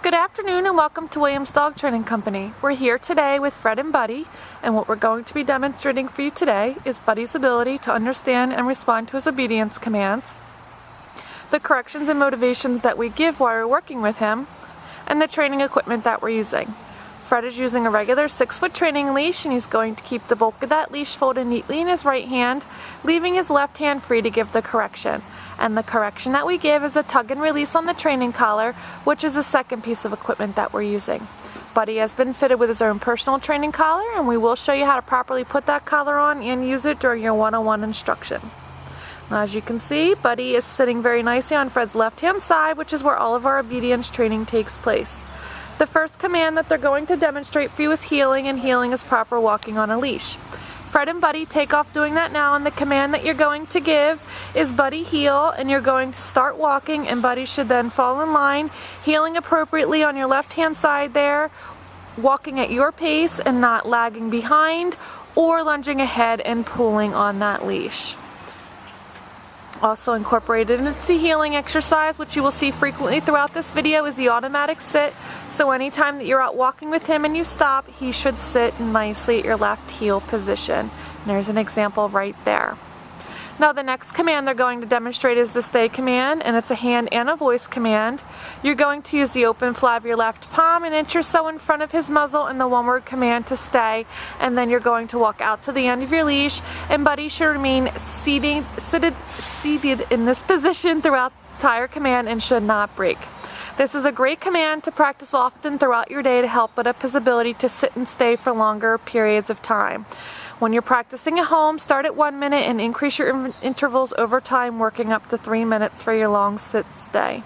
Good afternoon and welcome to Williams Dog Training Company. We're here today with Fred and Buddy, and what we're going to be demonstrating for you today is Buddy's ability to understand and respond to his obedience commands, the corrections and motivations that we give while we're working with him, and the training equipment that we're using. Fred is using a regular 6-foot training leash, and he's going to keep the bulk of that leash folded neatly in his right hand, leaving his left hand free to give the correction. And the correction that we give is a tug and release on the training collar, which is the second piece of equipment that we're using. Buddy has been fitted with his own personal training collar, and we will show you how to properly put that collar on and use it during your one-on-one instruction. Now, as you can see, Buddy is sitting very nicely on Fred's left-hand side, which is where all of our obedience training takes place. The first command that they're going to demonstrate for you is heeling, and heeling is proper walking on a leash. Fred and Buddy take off doing that now, and the command that you're going to give is Buddy heel, and you're going to start walking, and Buddy should then fall in line, heeling appropriately on your left hand side there, walking at your pace and not lagging behind or lunging ahead and pulling on that leash. Also incorporated into the heeling exercise, which you will see frequently throughout this video, is the automatic sit. So anytime that you're out walking with him and you stop, he should sit nicely at your left heel position. And there's an example right there. Now the next command they're going to demonstrate is the stay command, and it's a hand and a voice command. You're going to use the open flat of your left palm an inch or so in front of his muzzle and the one-word command to stay, and then you're going to walk out to the end of your leash, and Buddy should remain seated in this position throughout the entire command and should not break. This is a great command to practice often throughout your day to help build up his ability to sit and stay for longer periods of time. When you're practicing at home, start at 1 minute and increase your intervals over time, working up to 3 minutes for your long sit-stay.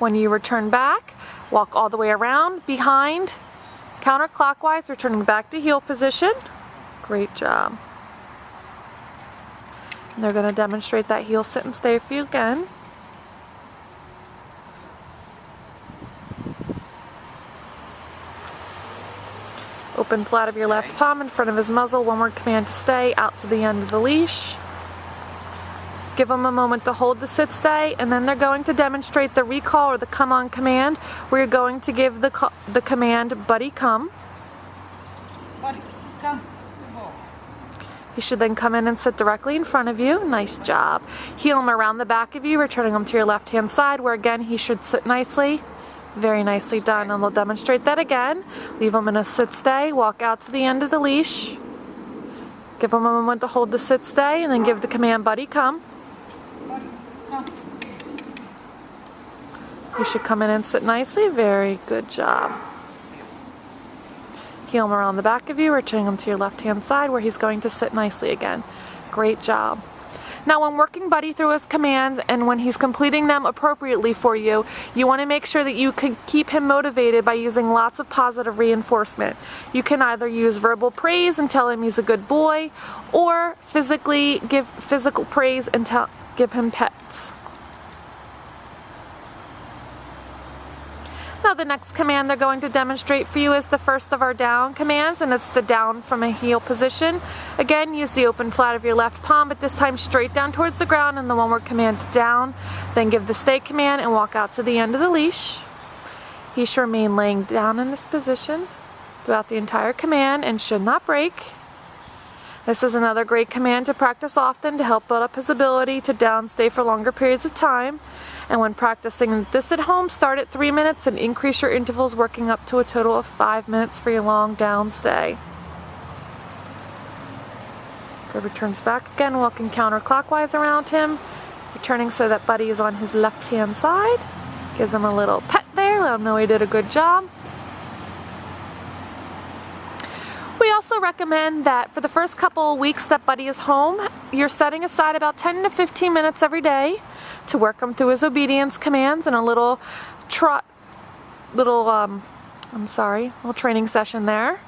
When you return back, walk all the way around, behind, counterclockwise, returning back to heel position. Great job. And they're going to demonstrate that heel sit and stay for you again. Open flat of your left palm in front of his muzzle, one-word command to stay, out to the end of the leash. Give him a moment to hold the sit-stay, and then they're going to demonstrate the recall or the come-on command, where you're going to give the command, Buddy, come. Buddy, come. He should then come in and sit directly in front of you. Nice job. Heel him around the back of you, returning him to your left-hand side, where again he should sit nicely. Very nicely done, and we'll demonstrate that again. Leave him in a sit-stay, walk out to the end of the leash. Give him a moment to hold the sit-stay, and then give the command, Buddy, come. Buddy, come. You should come in and sit nicely. Very good job. Heel him around the back of you, returning him to your left-hand side, where he's going to sit nicely again. Great job. Now, when working Buddy through his commands and when he's completing them appropriately for you, you want to make sure that you can keep him motivated by using lots of positive reinforcement. You can either use verbal praise and tell him he's a good boy, or physically give physical praise and give him pets. Now the next command they're going to demonstrate for you is the first of our down commands, and it's the down from a heel position. Again, use the open flat of your left palm, but this time straight down towards the ground, and the one-word command to down. Then give the stay command and walk out to the end of the leash. He should remain laying down in this position throughout the entire command and should not break. This is another great command to practice often to help build up his ability to down stay for longer periods of time. And when practicing this at home, start at 3 minutes and increase your intervals, working up to a total of 5 minutes for your long down stay. Good, returns back again, walking counterclockwise around him, returning so that Buddy is on his left-hand side. Gives him a little pet there, let him know he did a good job. We also recommend that for the first couple of weeks that Buddy is home, you're setting aside about 10 to 15 minutes every day to work him through his obedience commands and a little training session there.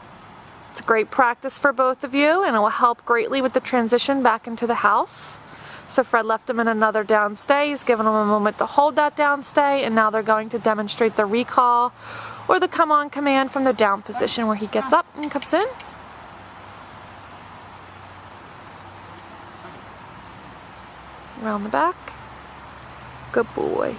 It's a great practice for both of you, and it will help greatly with the transition back into the house. So Fred left him in another down stay. He's given him a moment to hold that down stay, and now they're going to demonstrate the recall or the come on command from the down position, where he gets up and comes in. Around the back. Good boy.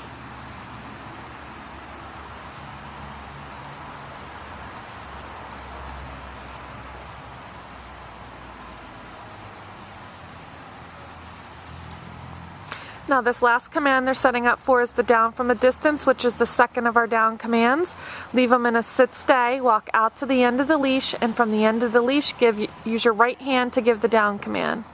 Now this last command they're setting up for is the down from a distance, which is the second of our down commands. Leave them in a sit stay, walk out to the end of the leash, and from the end of the leash use your right hand to give the down command.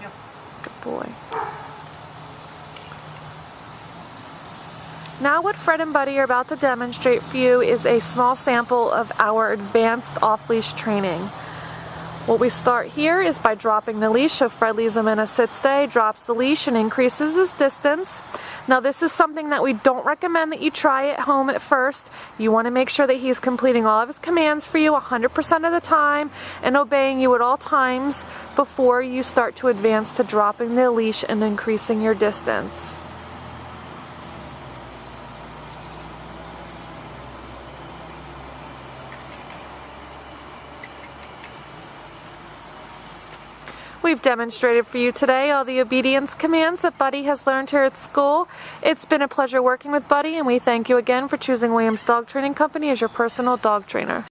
Yep. Good boy. Now what Fred and Buddy are about to demonstrate for you is a small sample of our advanced off-leash training. What we start here is by dropping the leash, so Fred leaves him in a sit stay, drops the leash and increases his distance. Now this is something that we don't recommend that you try at home at first. You want to make sure that he's completing all of his commands for you 100% of the time and obeying you at all times before you start to advance to dropping the leash and increasing your distance. We've demonstrated for you today all the obedience commands that Buddy has learned here at school. It's been a pleasure working with Buddy, and we thank you again for choosing Williams Dog Training Company as your personal dog trainer.